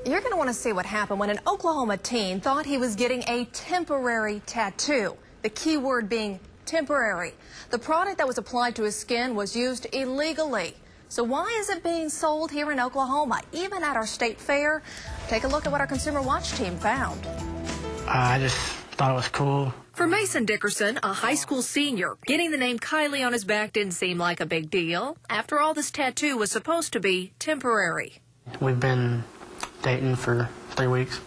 You're going to want to see what happened when an Oklahoma teen thought he was getting a temporary tattoo. The key word being temporary. The product that was applied to his skin was used illegally. So why is it being sold here in Oklahoma, even at our state fair? Take a look at what our Consumer Watch team found. I just thought it was cool. For Mason Dickerson, a high school senior, getting the name Kylie on his back didn't seem like a big deal. After all, this tattoo was supposed to be temporary. We've been dating for 3 weeks,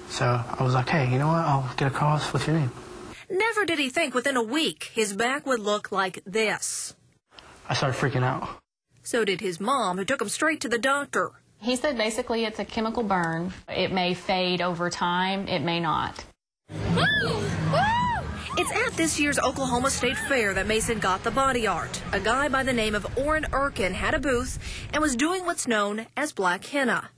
so I was like, hey, you know what, I'll get a cross with your name. Never did he think within a week his back would look like this. I started freaking out. So did his mom, who took him straight to the doctor. He said basically it's a chemical burn. It may fade over time, it may not. It's at this year's Oklahoma State Fair that Mason got the body art. A guy by the name of Orrin Erkin had a booth and was doing what's known as Black Henna.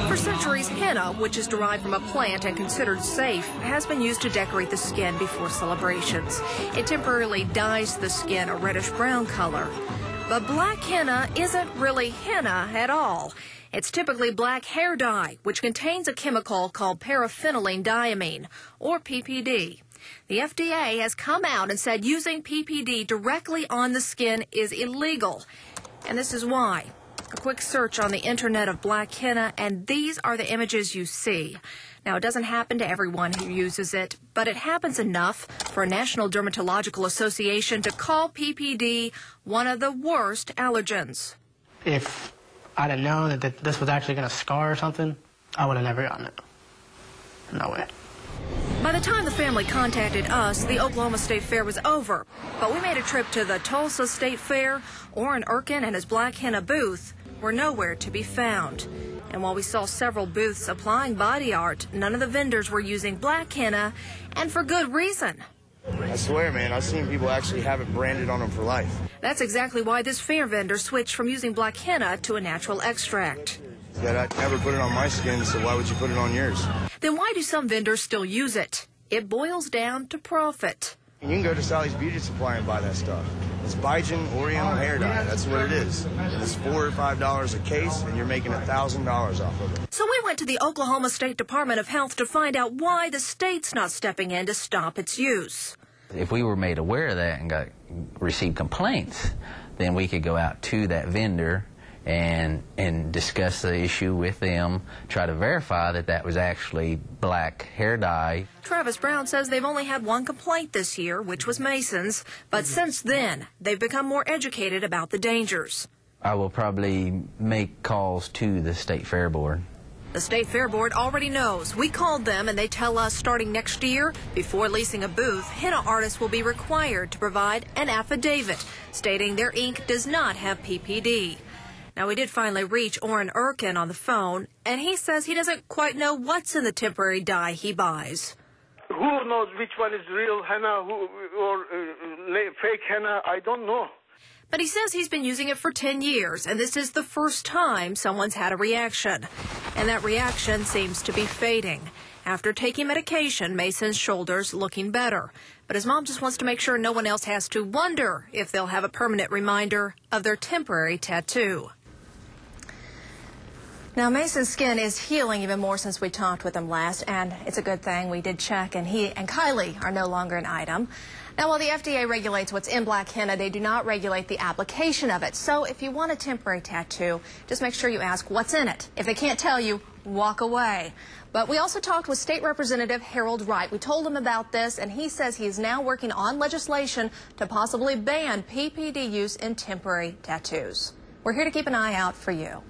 For centuries, henna, which is derived from a plant and considered safe, has been used to decorate the skin before celebrations. It temporarily dyes the skin a reddish-brown color. But black henna isn't really henna at all. It's typically black hair dye, which contains a chemical called paraphenylenediamine, or PPD. The FDA has come out and said using PPD directly on the skin is illegal. And this is why. A quick search on the internet of black henna, and these are the images you see. Now, it doesn't happen to everyone who uses it, but it happens enough for a National Dermatological Association to call PPD one of the worst allergens. If I'd have known that this was actually going to scar or something, I would have never gotten it. No way. By the time the family contacted us, the Oklahoma State Fair was over. But we made a trip to the Tulsa State Fair. Orrin Erkin and his black henna booth were nowhere to be found. And while we saw several booths applying body art, none of the vendors were using black henna, and for good reason. I swear, man, I've seen people actually have it branded on them for life. That's exactly why this fair vendor switched from using black henna to a natural extract. That I'd never put it on my skin, so why would you put it on yours? Then why do some vendors still use it? It boils down to profit. You can go to Sally's Beauty Supply and buy that stuff. It's Bigen Oriental hair dye. That's what it is. And it's $4 or $5 a case, and you're making $1,000 off of it. So we went to the Oklahoma State Department of Health to find out why the state's not stepping in to stop its use. If we were made aware of that and received complaints, then we could go out to that vendor and discuss the issue with them, try to verify that that was actually black hair dye. Travis Brown says they've only had one complaint this year, which was Mason's, but since then, they've become more educated about the dangers. I will probably make calls to the State Fair Board. The State Fair Board already knows. We called them and they tell us starting next year, before leasing a booth, henna artists will be required to provide an affidavit stating their ink does not have PPD. Now, we did finally reach Orrin Erkin on the phone, and he says he doesn't quite know what's in the temporary dye he buys. Who knows which one is real henna or fake henna? I don't know. But he says he's been using it for 10 years, and this is the first time someone's had a reaction. And that reaction seems to be fading. After taking medication, Mason's shoulder's looking better. But his mom just wants to make sure no one else has to wonder if they'll have a permanent reminder of their temporary tattoo. Now, Mason's skin is healing even more since we talked with him last, and it's a good thing. We did check, and he and Kylie are no longer an item. Now, while the FDA regulates what's in black henna, they do not regulate the application of it. So if you want a temporary tattoo, just make sure you ask what's in it. If they can't tell you, walk away. But we also talked with State Representative Harold Wright. We told him about this, and he says he is now working on legislation to possibly ban PPD use in temporary tattoos. We're here to keep an eye out for you.